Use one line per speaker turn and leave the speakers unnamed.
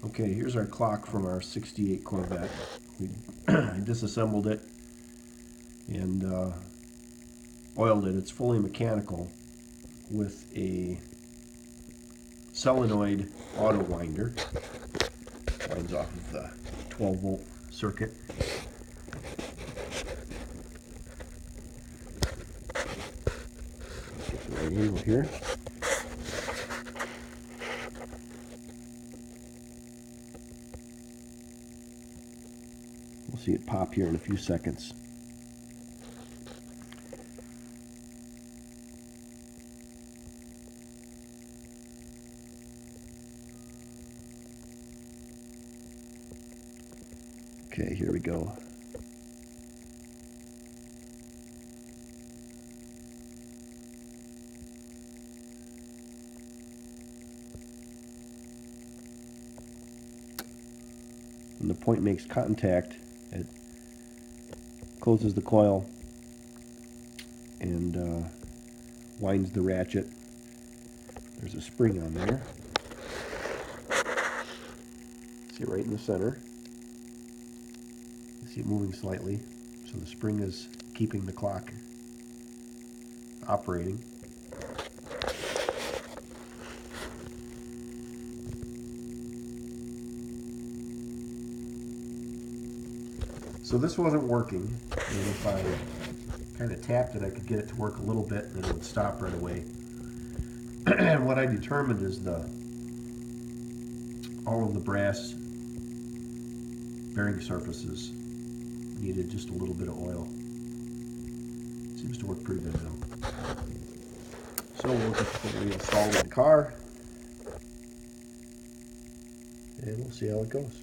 Okay, here's our clock from our 68 Corvette. We disassembled it and oiled it. It's fully mechanical with a solenoid auto winder. Winds off of the 12-volt circuit. Get the right angle here. We'll see it pop here in a few seconds. Okay, here we go. When the point makes contact, it closes the coil and winds the ratchet. There's a spring on there. See it right in the center. You see it moving slightly, so the spring is keeping the clock operating. So this wasn't working, and if I kind of tapped it, I could get it to work a little bit, and then it would stop right away. And what I determined is all of the brass bearing surfaces needed just a little bit of oil. Seems to work pretty good now. So we'll get the reinstalled in the car, and we'll see how it goes.